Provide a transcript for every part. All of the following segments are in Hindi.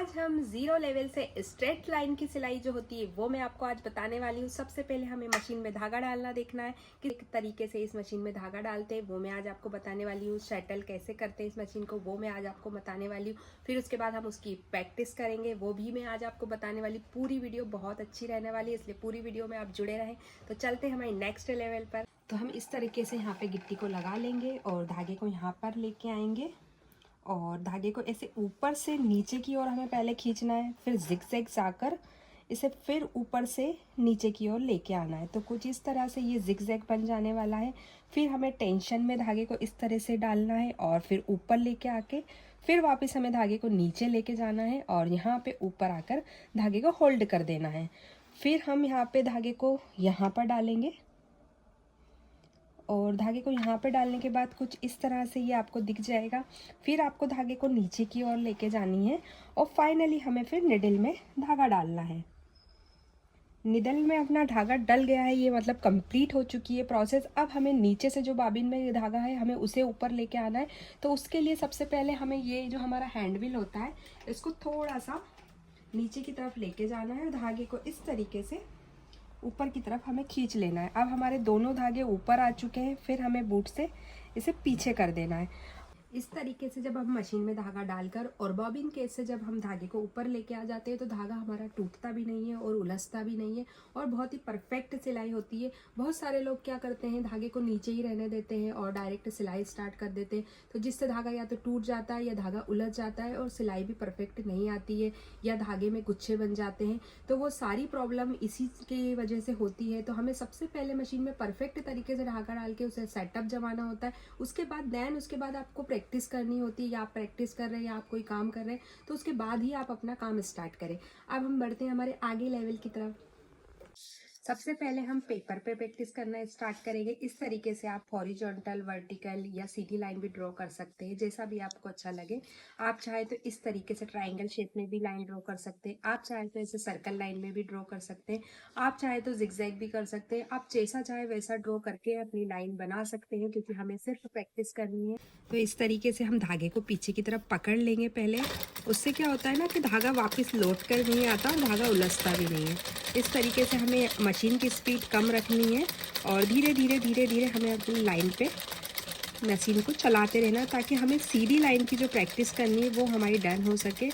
आज हम जीरो लेवल से स्ट्रेट लाइन की सिलाई जो होती है वो मैं आपको आज बताने वाली हूँ। सबसे पहले हमें मशीन में धागा डालना देखना है कि किस तरीके से इस मशीन में धागा डालते हैं, वो मैं आज आपको बताने वाली हूँ। शटल कैसे करते हैं इस मशीन को, वो मैं आज आपको बताने वाली हूँ। फिर उसके बाद हम उसकी प्रैक्टिस करेंगे, वो भी मैं आज आपको बताने वाली। पूरी वीडियो बहुत अच्छी रहने वाली है, इसलिए पूरी वीडियो में आप जुड़े रहें। तो चलते हैं हमारे नेक्स्ट लेवल पर। तो हम इस तरीके से यहाँ पे गिट्टी को लगा लेंगे और धागे को यहाँ पर लेके आएंगे और धागे को ऐसे ऊपर से नीचे की ओर हमें पहले खींचना है, फिर जिगजैग जाकर इसे फिर ऊपर से नीचे की ओर लेके आना है। तो कुछ इस तरह से ये जिगजैग बन जाने वाला है। फिर हमें टेंशन में धागे को इस तरह से डालना है और फिर ऊपर लेके आके फिर वापस हमें धागे को नीचे लेके जाना है और यहाँ पे ऊपर आकर धागे को होल्ड कर देना है। फिर हम यहाँ पे धागे को यहाँ पर डालेंगे और धागे को यहाँ पे डालने के बाद कुछ इस तरह से ये आपको दिख जाएगा। फिर आपको धागे को नीचे की ओर लेके जानी है और फाइनली हमें फिर निडल में धागा डालना है। निडल में अपना धागा डल गया है, ये मतलब कंप्लीट हो चुकी है प्रोसेस। अब हमें नीचे से जो बाबिन में ये धागा है हमें उसे ऊपर लेके आना है। तो उसके लिए सबसे पहले हमें ये जो हमारा हैंडविल होता है इसको थोड़ा सा नीचे की तरफ लेके जाना है और धागे को इस तरीके से ऊपर की तरफ हमें खींच लेना है। अब हमारे दोनों धागे ऊपर आ चुके हैं, फिर हमें बूट से इसे पीछे कर देना है। इस तरीके से जब हम मशीन में धागा डालकर और बॉबिन केस से जब हम धागे को ऊपर लेके आ जाते हैं तो धागा हमारा टूटता भी नहीं है और उलझता भी नहीं है और बहुत ही परफेक्ट सिलाई होती है। बहुत सारे लोग क्या करते हैं, धागे को नीचे ही रहने देते हैं और डायरेक्ट सिलाई स्टार्ट कर देते हैं, तो जिससे धागा या तो टूट जाता है या धागा उलझ जाता है और सिलाई भी परफेक्ट नहीं आती है या धागे में गुच्छे बन जाते हैं। तो वो सारी प्रॉब्लम इसी की वजह से होती है। तो हमें सबसे पहले मशीन में परफेक्ट तरीके से धागा डाल के उसे सेटअप जमाना होता है। उसके बाद आपको प्रैक्टिस करनी होती है, या आप प्रैक्टिस कर रहे हैं या आप कोई काम कर रहे हैं तो उसके बाद ही आप अपना काम स्टार्ट करें। अब हम बढ़ते हैं हमारे आगे लेवल की तरफ। सबसे पहले हम पेपर पे प्रैक्टिस करना स्टार्ट करेंगे। इस तरीके से आप हॉरिजॉन्टल, वर्टिकल या सीधी लाइन भी ड्रॉ कर सकते हैं, जैसा भी आपको अच्छा लगे। आप चाहे तो इस तरीके से ट्रायंगल शेप में भी लाइन ड्रॉ कर सकते हैं, आप चाहे तो ऐसे सर्कल लाइन में भी ड्रॉ कर सकते हैं, आप चाहे तो जिगजैग भी कर सकते हैं। आप जैसा चाहे वैसा ड्रॉ करके अपनी लाइन बना सकते हैं, क्योंकि हमें सिर्फ प्रैक्टिस करनी है। तो इस तरीके से हम धागे को पीछे की तरफ पकड़ लेंगे पहले। उससे क्या होता है ना कि धागा वापस लौट कर नहीं आता और धागा उलझता भी नहीं है। इस तरीके से हमें मशीन की स्पीड कम रखनी है और धीरे धीरे हमें अपनी लाइन पे मशीन को चलाते रहना, ताकि हमें सीधी लाइन की जो प्रैक्टिस करनी है वो हमारी डन हो सके।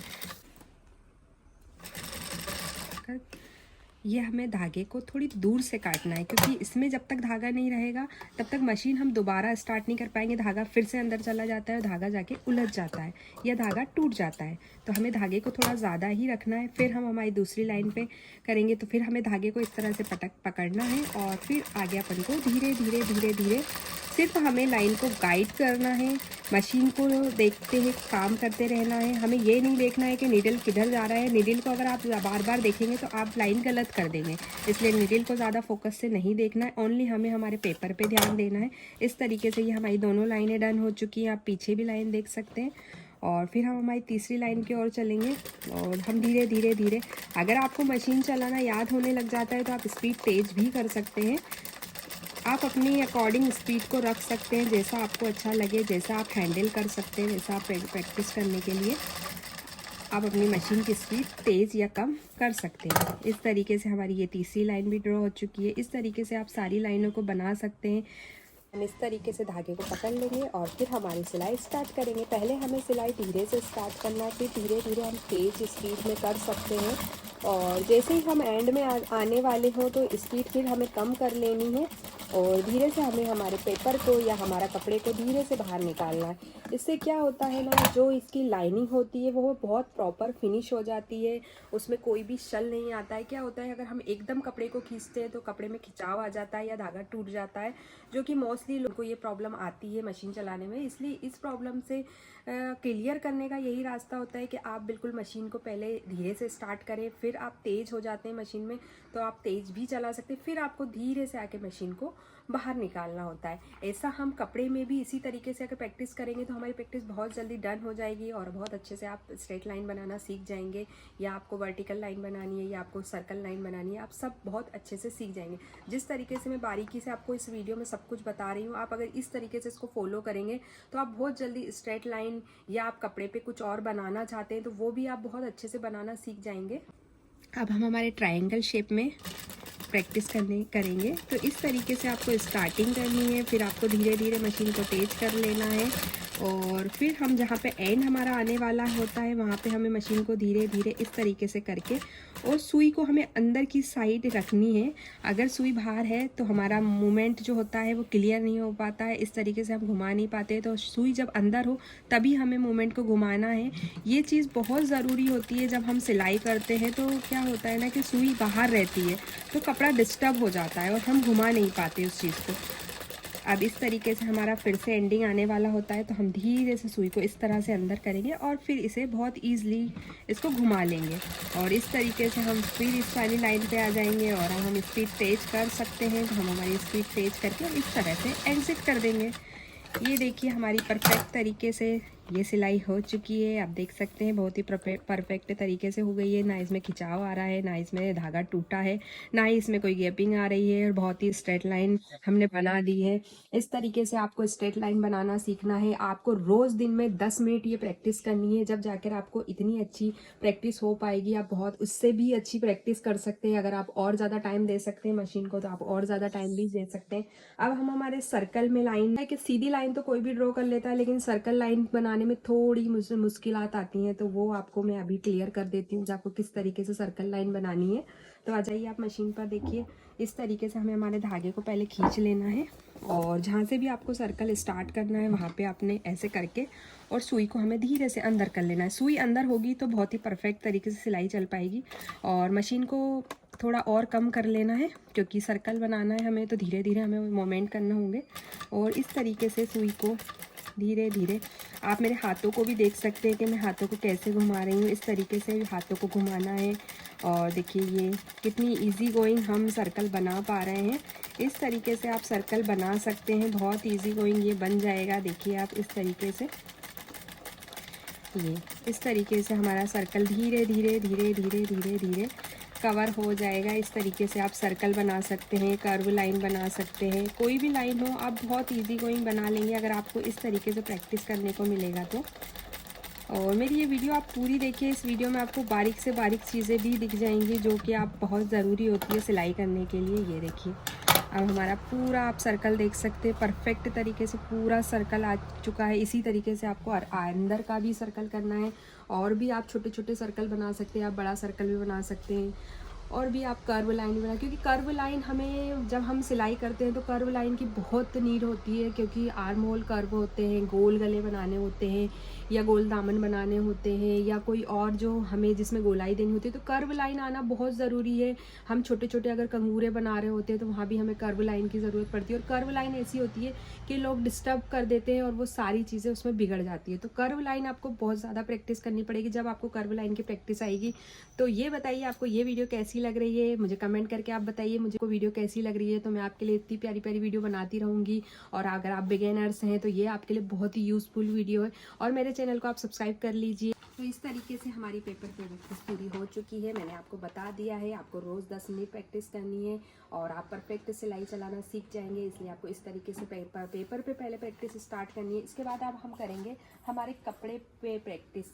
ये हमें धागे को थोड़ी दूर से काटना है, क्योंकि इसमें जब तक धागा नहीं रहेगा तब तक मशीन हम दोबारा स्टार्ट नहीं कर पाएंगे। धागा फिर से अंदर चला जाता है और धागा जाके उलझ जाता है या धागा टूट जाता है। तो हमें धागे को थोड़ा ज़्यादा ही रखना है। फिर हम हमारी दूसरी लाइन पे करेंगे तो फिर हमें धागे को इस तरह से पकड़ना है और फिर आगे अपन को धीरे धीरे सिर्फ हमें लाइन को गाइड करना है, मशीन को देखते हुए काम करते रहना है। हमें ये नहीं देखना है कि नीडल किधर जा रहा है। नीडल को अगर आप बार बार देखेंगे तो आप लाइन गलत कर देंगे, इसलिए नीडल को ज़्यादा फोकस से नहीं देखना है, ओनली हमें हमारे पेपर पे ध्यान देना है। इस तरीके से ये हमारी दोनों लाइनें डन हो चुकी हैं। आप पीछे भी लाइन देख सकते हैं और फिर हम हमारी तीसरी लाइन की ओर चलेंगे और हम धीरे धीरे अगर आपको मशीन चलाना याद होने लग जाता है तो आप स्पीड तेज़ भी कर सकते हैं। आप अपनी अकॉर्डिंग स्पीड को रख सकते हैं, जैसा आपको अच्छा लगे, जैसा आप हैंडल कर सकते हैं, वैसा आप प्रैक्टिस करने के लिए आप अपनी मशीन की स्पीड तेज़ या कम कर सकते हैं। इस तरीके से हमारी ये तीसरी लाइन भी ड्रॉ हो चुकी है। इस तरीके से आप सारी लाइनों को बना सकते हैं। हम इस तरीके से धागे को पकड़ लेंगे और फिर हमारी सिलाई स्टार्ट करेंगे। पहले हमें सिलाई धीरे से स्टार्ट करना है, फिर धीरे धीरे हम तेज़ स्पीड में कर सकते हैं और जैसे ही हम एंड में आने वाले हों तो स्पीड फिर हमें कम कर लेनी है और धीरे से हमें हमारे पेपर को या हमारा कपड़े को धीरे से बाहर निकालना है। इससे क्या होता है ना, जो इसकी लाइनिंग होती है वो बहुत प्रॉपर फिनिश हो जाती है, उसमें कोई भी शल नहीं आता है। क्या होता है, अगर हम एकदम कपड़े को खींचते हैं तो कपड़े में खिंचाव आ जाता है या धागा टूट जाता है, जो कि मोस्टली लोगों को ये प्रॉब्लम आती है मशीन चलाने में। इसलिए इस प्रॉब्लम से क्लियर करने का यही रास्ता होता है कि आप बिल्कुल मशीन को पहले धीरे से स्टार्ट करें, फिर आप तेज़ हो जाते हैं मशीन में तो आप तेज़ भी चला सकते हैं, फिर आपको धीरे से आके मशीन को बाहर निकालना होता है। ऐसा हम कपड़े में भी इसी तरीके से अगर प्रैक्टिस करेंगे तो हमारी प्रैक्टिस बहुत जल्दी डन हो जाएगी और बहुत अच्छे से आप स्ट्रेट लाइन बनाना सीख जाएंगे, या आपको वर्टिकल लाइन बनानी है या आपको सर्कल लाइन बनानी है, आप सब बहुत अच्छे से सीख जाएंगे। जिस तरीके से मैं बारीकी से आपको इस वीडियो में सब कुछ बता रही हूँ, आप अगर इस तरीके से इसको फॉलो करेंगे तो आप बहुत जल्दी स्ट्रेट लाइन या आप कपड़े पे कुछ और बनाना चाहते हैं तो वो भी आप बहुत अच्छे से बनाना सीख जाएंगे। अब हम हमारे ट्रायंगल शेप में प्रैक्टिस करेंगे। तो इस तरीके से आपको स्टार्टिंग करनी है, फिर आपको धीरे धीरे मशीन को तेज कर लेना है और फिर हम जहाँ पे एंड हमारा आने वाला होता है वहाँ पे हमें मशीन को धीरे धीरे इस तरीके से करके और सुई को हमें अंदर की साइड रखनी है। अगर सुई बाहर है तो हमारा मूवमेंट जो होता है वो क्लियर नहीं हो पाता है, इस तरीके से हम घुमा नहीं पाते। तो सुई जब अंदर हो तभी हमें मूवमेंट को घुमाना है। ये चीज़ बहुत ज़रूरी होती है जब हम सिलाई करते हैं। तो क्या होता है ना कि सुई बाहर रहती है तो कपड़ा डिस्टर्ब हो जाता है और हम घुमा नहीं पाते उस चीज़ को। अब इस तरीके से हमारा फिर से एंडिंग आने वाला होता है तो हम धीरे से सुई को इस तरह से अंदर करेंगे और फिर इसे बहुत ईजिली इसको घुमा लेंगे और इस तरीके से हम फिर इस वाली लाइन पे आ जाएंगे और अब हम स्पीड तेज कर सकते हैं। तो हम हमारी स्पीड तेज करके इस तरह से एग्जिट कर देंगे। ये देखिए हमारी परफेक्ट तरीके से ये सिलाई हो चुकी है। आप देख सकते हैं बहुत ही परफेक्ट तरीके से हो गई है। ना इसमें खिंचाव आ रहा है, ना इसमें धागा टूटा है, ना ही इसमें कोई गैपिंग आ रही है और बहुत ही स्ट्रेट लाइन हमने बना दी है। इस तरीके से आपको स्ट्रेट लाइन बनाना सीखना है। आपको रोज़ दिन में 10 मिनट ये प्रैक्टिस करनी है, जब जाकर आपको इतनी अच्छी प्रैक्टिस हो पाएगी। आप बहुत उससे भी अच्छी प्रैक्टिस कर सकते हैं। अगर आप और ज़्यादा टाइम दे सकते हैं मशीन को तो आप और ज़्यादा टाइम भी दे सकते हैं। अब हम हमारे सर्कल में लाइन है कि सीधी लाइन तो कोई भी ड्रॉ कर लेता है, लेकिन सर्कल लाइन बनाने में थोड़ी मुश्किलात आती हैं। तो वो आपको मैं अभी क्लियर कर देती हूँ आपको किस तरीके से सर्कल लाइन बनानी है। तो आ जाइए आप मशीन पर, देखिए इस तरीके से हमें हमारे धागे को पहले खींच लेना है और जहाँ से भी आपको सर्कल स्टार्ट करना है वहाँ पे आपने ऐसे करके और सुई को हमें धीरे से अंदर कर लेना है। सुई अंदर होगी तो बहुत ही परफेक्ट तरीके से सिलाई चल पाएगी। और मशीन को थोड़ा और कम कर लेना है क्योंकि सर्कल बनाना है हमें, तो धीरे धीरे हमें मोमेंट करना होंगे। और इस तरीके से सुई को धीरे धीरे, आप मेरे हाथों को भी देख सकते हैं कि मैं हाथों को कैसे घुमा रही हूँ। इस तरीके से हाथों को घुमाना है और देखिए ये कितनी इजी गोइंग हम सर्कल बना पा रहे हैं। इस तरीके से आप सर्कल बना सकते हैं, बहुत इजी गोइंग ये बन जाएगा। देखिए आप इस तरीके से, ये इस तरीके से हमारा सर्कल धीरे धीरे धीरे धीरे धीरे धीरे कवर हो जाएगा। इस तरीके से आप सर्कल बना सकते हैं, कर्व लाइन बना सकते हैं, कोई भी लाइन हो आप बहुत इजी गोइंग बना लेंगे अगर आपको इस तरीके से प्रैक्टिस करने को मिलेगा तो। और मेरी ये वीडियो आप पूरी देखिए, इस वीडियो में आपको बारीक से बारीक चीज़ें भी दिख जाएंगी जो कि आप बहुत ज़रूरी होती है सिलाई करने के लिए। ये देखिए अब हमारा पूरा आप सर्कल देख सकते हैं, परफेक्ट तरीके से पूरा सर्कल आ चुका है। इसी तरीके से आपको अंदर का भी सर्कल करना है और भी आप छोटे छोटे सर्कल बना सकते हैं, आप बड़ा सर्कल भी बना सकते हैं और भी आप कर्व लाइन भी बना, क्योंकि कर्व लाइन हमें जब हम सिलाई करते हैं तो कर्व लाइन की बहुत नीड होती है, क्योंकि आर्म होल कर्व होते हैं, गोल गले बनाने होते हैं या गोल दामन बनाने होते हैं या कोई और जो हमें जिसमें गोलाई देनी होती है, तो कर्व लाइन आना बहुत ज़रूरी है। हम छोटे छोटे अगर कंगूरे बना रहे होते हैं तो वहाँ भी हमें कर्व लाइन की ज़रूरत पड़ती है। और कर्व लाइन ऐसी होती है कि लोग डिस्टर्ब कर देते हैं और वो सारी चीज़ें उसमें बिगड़ जाती है। तो कर्व लाइन आपको बहुत ज़्यादा प्रैक्टिस करनी पड़ेगी। जब आपको कर्व लाइन की प्रैक्टिस आएगी तो ये बताइए आपको ये वीडियो कैसी लग रही है, मुझे कमेंट करके आप बताइए मुझे को वीडियो कैसी लग रही है। तो मैं आपके लिए इतनी प्यारी प्यारी वीडियो बनाती रहूँगी और अगर आप बिगिनर्स हैं तो ये आपके लिए बहुत ही यूज़फुल वीडियो है और मेरे चैनल को आप सब्सक्राइब कर लीजिए। तो इस तरीके से हमारी पेपर पे प्रैक्टिस पूरी हो चुकी है। मैंने आपको बता दिया है आपको रोज़ 10 मिनट प्रैक्टिस करनी है और आप परफेक्ट सिलाई चलाना सीख जाएंगे। इसलिए आपको इस तरीके से पेपर पे पहले प्रैक्टिस स्टार्ट करनी है। इसके बाद अब हम करेंगे हमारे कपड़े पे प्रैक्टिस।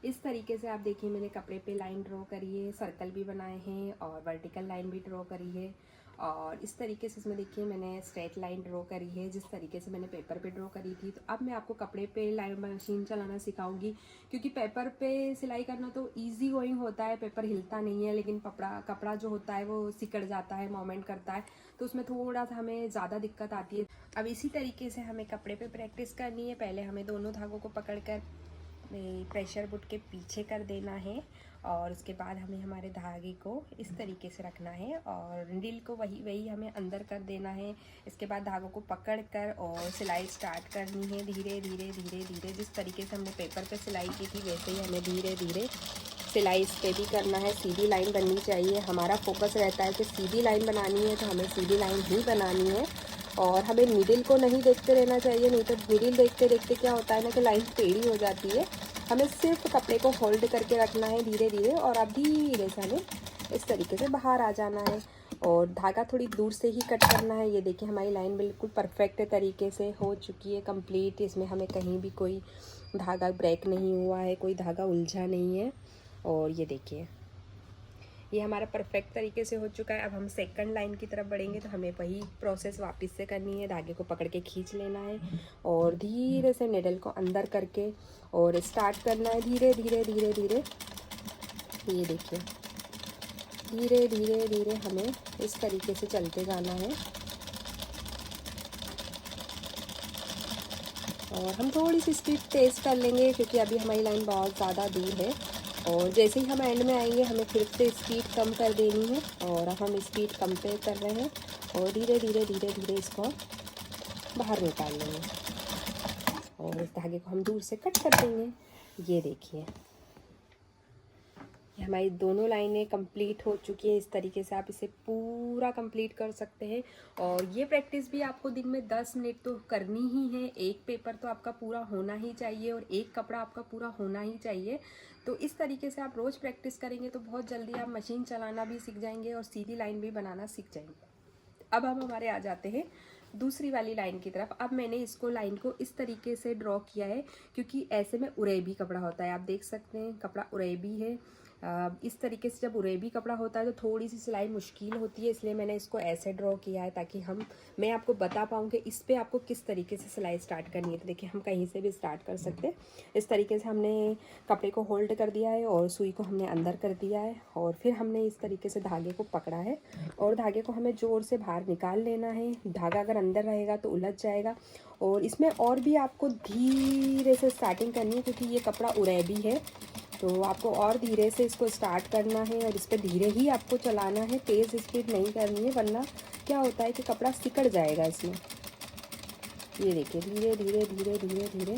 इस तरीके से आप देखिए मैंने कपड़े पे लाइन ड्रॉ करी है, सर्कल भी बनाए हैं और वर्टिकल लाइन भी ड्रॉ करी है और इस तरीके से इसमें देखिए मैंने स्ट्रेट लाइन ड्रॉ करी है जिस तरीके से मैंने पेपर पे ड्रॉ करी थी। तो अब मैं आपको कपड़े पे लाइन मशीन चलाना सिखाऊंगी, क्योंकि पेपर पे सिलाई करना तो इजी गोइंग होता है, पेपर हिलता नहीं है, लेकिन कपड़ा जो होता है वो सिकड़ जाता है, मोमेंट करता है, तो उसमें थोड़ा सा हमें ज़्यादा दिक्कत आती है। अब इसी तरीके से हमें कपड़े पे प्रैक्टिस करनी है। पहले हमें दोनों धागों को पकड़ कर प्रेशर बुट के पीछे कर देना है और उसके बाद हमें हमारे धागे को इस तरीके से रखना है और नीडल को वही हमें अंदर कर देना है। इसके बाद धागों को पकड़ कर और सिलाई स्टार्ट करनी है धीरे धीरे धीरे धीरे। जिस तरीके से हमने पेपर पे सिलाई की थी वैसे ही हमें धीरे धीरे सिलाई इस पर भी करना है। सीधी लाइन बननी चाहिए, हमारा फोकस रहता है कि सीधी लाइन बनानी है तो हमें सीधी लाइन ही बनानी है और हमें नीडल को नहीं देखते रहना चाहिए, नहीं तो नीडल देखते देखते क्या होता है ना कि लाइन टेढ़ी हो जाती है। हमें सिर्फ कपड़े को होल्ड करके रखना है धीरे धीरे, और अब धीरे से हमें इस तरीके से बाहर आ जाना है और धागा थोड़ी दूर से ही कट करना है। ये देखिए हमारी लाइन बिल्कुल परफेक्ट तरीके से हो चुकी है कंप्लीट। इसमें हमें कहीं भी कोई धागा ब्रेक नहीं हुआ है, कोई धागा उलझा नहीं है। और ये देखिए ये हमारा परफेक्ट तरीके से हो चुका है। अब हम सेकंड लाइन की तरफ बढ़ेंगे तो हमें वही प्रोसेस वापस से करनी है। धागे को पकड़ के खींच लेना है और धीरे से निडल को अंदर करके और स्टार्ट करना है धीरे धीरे धीरे धीरे। ये देखिए धीरे धीरे धीरे हमें इस तरीके से चलते जाना है। और हम थोड़ी सी स्पीड तेज़ कर लेंगे क्योंकि अभी हमारी लाइन बहुत ज़्यादा दूर है। और जैसे ही हम एंड में आएंगे हमें फिर से स्पीड कम कर देनी है, और अब हम स्पीड कम पे कर रहे हैं और धीरे धीरे धीरे धीरे इसको बाहर निकाल लेंगे और इस धागे को हम दूर से कट कर देंगे। ये देखिए ये हमारी दोनों लाइनें कंप्लीट हो चुकी है। इस तरीके से आप इसे पूरा कंप्लीट कर सकते हैं। और ये प्रैक्टिस भी आपको दिन में 10 मिनट तो करनी ही है। एक पेपर तो आपका पूरा होना ही चाहिए और एक कपड़ा आपका पूरा होना ही चाहिए। तो इस तरीके से आप रोज़ प्रैक्टिस करेंगे तो बहुत जल्दी आप मशीन चलाना भी सीख जाएंगे और सीधी लाइन भी बनाना सीख जाएंगे। अब हम हमारे आ जाते हैं दूसरी वाली लाइन की तरफ। अब मैंने इसको लाइन को इस तरीके से ड्रॉ किया है क्योंकि ऐसे में उरेबी कपड़ा होता है। आप देख सकते हैं कपड़ा उरेबी है। इस तरीके से जब उरेबी कपड़ा होता है तो थोड़ी सी सिलाई मुश्किल होती है, इसलिए मैंने इसको ऐसे ड्रॉ किया है ताकि मैं आपको बता पाऊँ कि इस पर आपको किस तरीके से सिलाई स्टार्ट करनी है। तो देखिए हम कहीं से भी स्टार्ट कर सकते हैं। इस तरीके से हमने कपड़े को होल्ड कर दिया है और सुई को हमने अंदर कर दिया है और फिर हमने इस तरीके से धागे को पकड़ा है और धागे को हमें जोर से बाहर निकाल लेना है। धागा अगर अंदर रहेगा तो उलझ जाएगा। और इसमें और भी आपको धीरे से स्टार्टिंग करनी है क्योंकि ये कपड़ा उरेबी है, तो आपको और धीरे से इसको स्टार्ट करना है और इस पर धीरे ही आपको चलाना है, तेज़ स्पीड नहीं करनी है वरना क्या होता है कि कपड़ा सिकड़ जाएगा इसमें। ये देखिए धीरे धीरे धीरे धीरे धीरे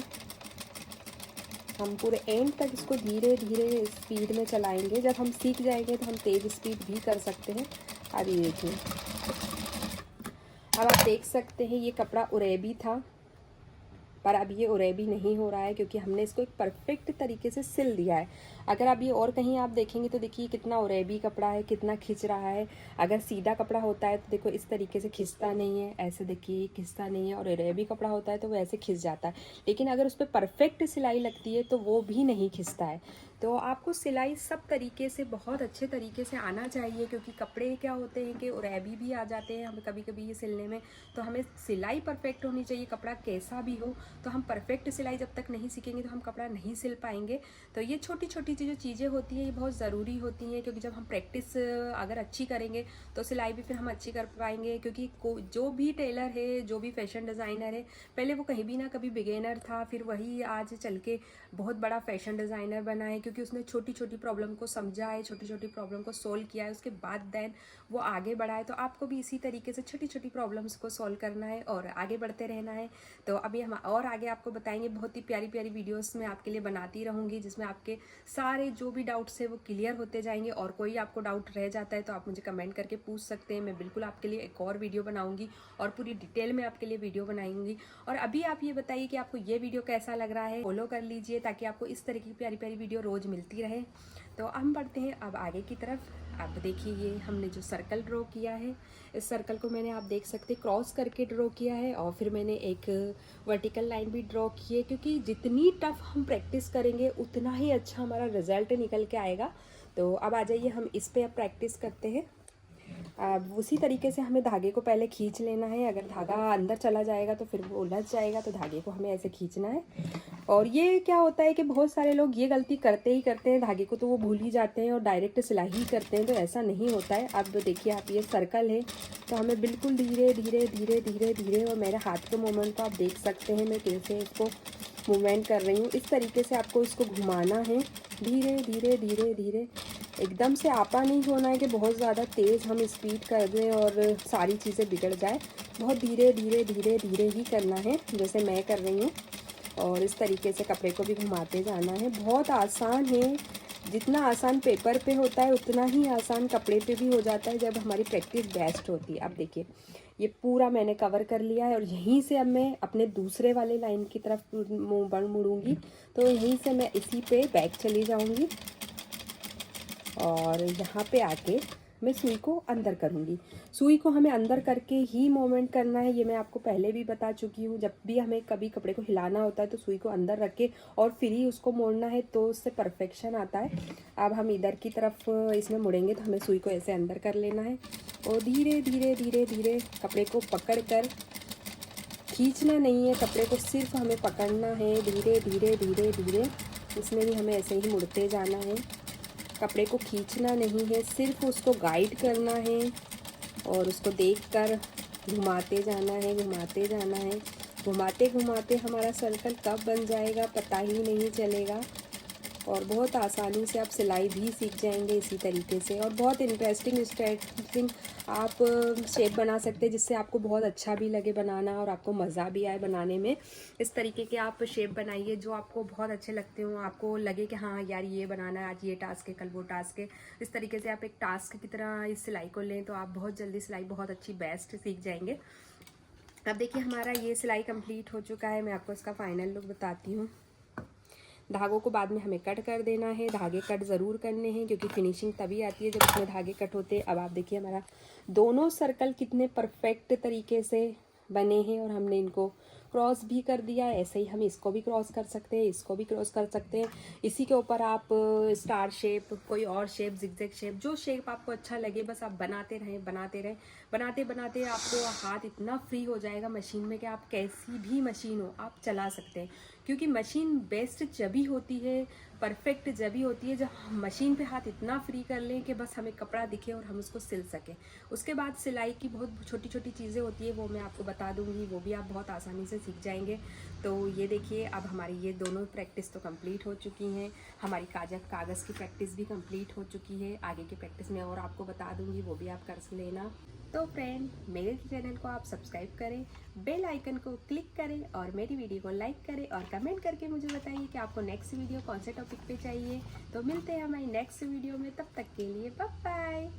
हम पूरे एंड तक इसको धीरे धीरे स्पीड में चलाएंगे। जब हम सीख जाएंगे तो हम तेज़ स्पीड भी कर सकते हैं। अब ये देखिए अब आप देख सकते हैं ये कपड़ा उरेबी था पर अब ये उरेबी नहीं हो रहा है क्योंकि हमने इसको एक परफेक्ट तरीके से सिल दिया है। अगर अब ये और कहीं आप देखेंगे तो देखिए कितना उरेबी कपड़ा है, कितना खिंच रहा है। अगर सीधा कपड़ा होता है तो देखो इस तरीके से खिंचता नहीं है, ऐसे देखिए खिंचता नहीं है। और उरेबी कपड़ा होता है तो वो ऐसे खिंच जाता है, लेकिन अगर उस पर परफेक्ट सिलाई लगती है तो वो भी नहीं खिंचता है। तो आपको सिलाई सब तरीके से बहुत अच्छे तरीके से आना चाहिए क्योंकि कपड़े क्या होते हैं कि उरेबी भी आ जाते हैं हमें कभी कभी ये सिलने में। तो हमें सिलाई परफेक्ट होनी चाहिए, कपड़ा कैसा भी हो। तो हम परफेक्ट सिलाई जब तक नहीं सीखेंगे तो हम कपड़ा नहीं सिल पाएंगे। तो ये छोटी छोटी जो चीज़ें होती हैं ये बहुत ज़रूरी होती हैं क्योंकि जब हम प्रैक्टिस अगर अच्छी करेंगे तो सिलाई भी फिर हम अच्छी कर पाएंगे। क्योंकि जो भी टेलर है, जो भी फैशन डिज़ाइनर है, पहले वो कहीं भी ना कभी बिगेनर था, फिर वही आज चल के बहुत बड़ा फैशन डिज़ाइनर बना है क्योंकि उसने छोटी छोटी प्रॉब्लम को समझा है, छोटी छोटी प्रॉब्लम को सोल्व किया है, उसके बाद देन वो आगे बढ़ा है। तो आपको भी इसी तरीके से छोटी छोटी प्रॉब्लम्स को सोल्व करना है और आगे बढ़ते रहना है। तो अभी हम और आगे आपको बताएंगे, बहुत ही प्यारी प्यारी वीडियोस में आपके लिए बनाती रहूँगी जिसमें आपके सारे जो भी डाउट्स है वो क्लियर होते जाएंगे। और कोई आपको डाउट रह जाता है तो आप मुझे कमेंट करके पूछ सकते हैं। मैं बिल्कुल आपके लिए एक और वीडियो बनाऊँगी और पूरी डिटेल में आपके लिए वीडियो बनाऊँगी। और अभी आप ये बताइए कि आपको ये वीडियो कैसा लग रहा है, फॉलो कर लीजिए ताकि आपको इस तरह की प्यारी प्यारी वीडियो रोज़ मिलती रहे। तो हम बढ़ते हैं अब आगे की तरफ। अब देखिए ये हमने जो सर्कल ड्रॉ किया है, इस सर्कल को मैंने आप देख सकते हैं क्रॉस करके ड्रॉ किया है और फिर मैंने एक वर्टिकल लाइन भी ड्रॉ की है क्योंकि जितनी टफ हम प्रैक्टिस करेंगे उतना ही अच्छा हमारा रिजल्ट निकल के आएगा। तो अब आ जाइए हम इस पे अब प्रैक्टिस करते हैं। अब उसी तरीके से हमें धागे को पहले खींच लेना है। अगर धागा अंदर चला जाएगा तो फिर वो उलझ जाएगा, तो धागे को हमें ऐसे खींचना है। और ये क्या होता है कि बहुत सारे लोग ये गलती करते हैं, धागे को तो वो भूल ही जाते हैं और डायरेक्ट सिलाई ही करते हैं, तो ऐसा नहीं होता है। अब देखिए आप ये सर्कल है तो हमें बिल्कुल धीरे धीरे धीरे धीरे धीरे, और मेरे हाथ के मूवमेंट को आप देख सकते हैं मैं कैसे इसको मूवमेंट कर रही हूँ। इस तरीके से आपको इसको घुमाना है धीरे धीरे धीरे धीरे। एकदम से आपा नहीं होना है कि बहुत ज़्यादा तेज़ हम स्पीड कर दें और सारी चीज़ें बिगड़ जाए। बहुत धीरे धीरे धीरे धीरे ही करना है जैसे मैं कर रही हूँ। और इस तरीके से कपड़े को भी घुमाते जाना है। बहुत आसान है, जितना आसान पेपर पे होता है उतना ही आसान कपड़े पे भी हो जाता है जब हमारी प्रैक्टिस बेस्ट होती है। अब देखिए ये पूरा मैंने कवर कर लिया है और यहीं से अब मैं अपने दूसरे वाले लाइन की तरफ मुड़ूंगी। तो यहीं से मैं इसी पे बैक चली जाऊंगी और यहाँ पे आके मैं सुई को अंदर करूँगी। सुई को हमें अंदर करके ही मोमेंट करना है, ये मैं आपको पहले भी बता चुकी हूँ। जब भी हमें कभी कपड़े को हिलाना होता है तो सुई को अंदर रख के और फिर ही उसको मोड़ना है, तो उससे परफेक्शन आता है। अब हम इधर की तरफ इसमें मुड़ेंगे तो हमें सुई को ऐसे अंदर कर लेना है और धीरे धीरे धीरे धीरे कपड़े को पकड़ कर, खींचना नहीं है कपड़े को, सिर्फ हमें पकड़ना है धीरे धीरे धीरे धीरे। इसमें भी हमें ऐसे ही मुड़ते जाना है, कपड़े को खींचना नहीं है, सिर्फ उसको गाइड करना है और उसको देखकर घुमाते जाना है, घुमाते जाना है। घुमाते घुमाते हमारा सर्कल कब बन जाएगा पता ही नहीं चलेगा और बहुत आसानी से आप सिलाई भी सीख जाएंगे इसी तरीके से। और बहुत इंटरेस्टिंग आप शेप बना सकते हैं जिससे आपको बहुत अच्छा भी लगे बनाना और आपको मज़ा भी आए बनाने में। इस तरीके के आप शेप बनाइए जो आपको बहुत अच्छे लगते हो, आपको लगे कि हाँ यार ये बनाना है, आज ये टास्क है, कल वो टास्क है। इस तरीके से आप एक टास्क की तरह इस सिलाई को लें तो आप बहुत जल्दी सिलाई बहुत अच्छी बेस्ट सीख जाएंगे। अब देखिए हमारा ये सिलाई कंप्लीट हो चुका है। मैं आपको इसका फाइनल लुक बताती हूँ। धागों को बाद में हमें कट कर देना है, धागे कट ज़रूर करने हैं क्योंकि फिनिशिंग तभी आती है जब उसमें धागे कट होते हैं। अब आप देखिए हमारा दोनों सर्कल कितने परफेक्ट तरीके से बने हैं और हमने इनको क्रॉस भी कर दिया है। ऐसे ही हम इसको भी क्रॉस कर सकते हैं, इसको भी क्रॉस कर सकते हैं। इसी के ऊपर आप स्टार शेप, कोई और शेप, जिगजैग शेप, जो शेप आपको अच्छा लगे बस आप बनाते रहें बनाते रहें। बनाते बनाते आपको हाथ इतना फ्री हो जाएगा मशीन में कि आप कैसी भी मशीन हो आप चला सकते हैं। क्योंकि मशीन बेस्ट जभी होती है, परफेक्ट जभी होती है जब मशीन पे हाथ इतना फ्री कर लें कि बस हमें कपड़ा दिखे और हम उसको सिल सकें। उसके बाद सिलाई की बहुत छोटी छोटी चीज़ें होती है वो मैं आपको बता दूंगी, वो भी आप बहुत आसानी से सीख जाएंगे। तो ये देखिए अब हमारी ये दोनों प्रैक्टिस तो कंप्लीट हो चुकी हैं। हमारी कागज़ की प्रैक्टिस भी कंप्लीट हो चुकी है। आगे की प्रैक्टिस में और आपको बता दूंगी, वो भी आप कर लेना। तो फ्रेंड मेरे चैनल को आप सब्सक्राइब करें, बेल आइकन को क्लिक करें और मेरी वीडियो को लाइक करें और कमेंट करके मुझे बताइए कि आपको नेक्स्ट वीडियो कौन से टॉपिक पे चाहिए। तो मिलते हैं हमारी नेक्स्ट वीडियो में, तब तक के लिए बाय बाय।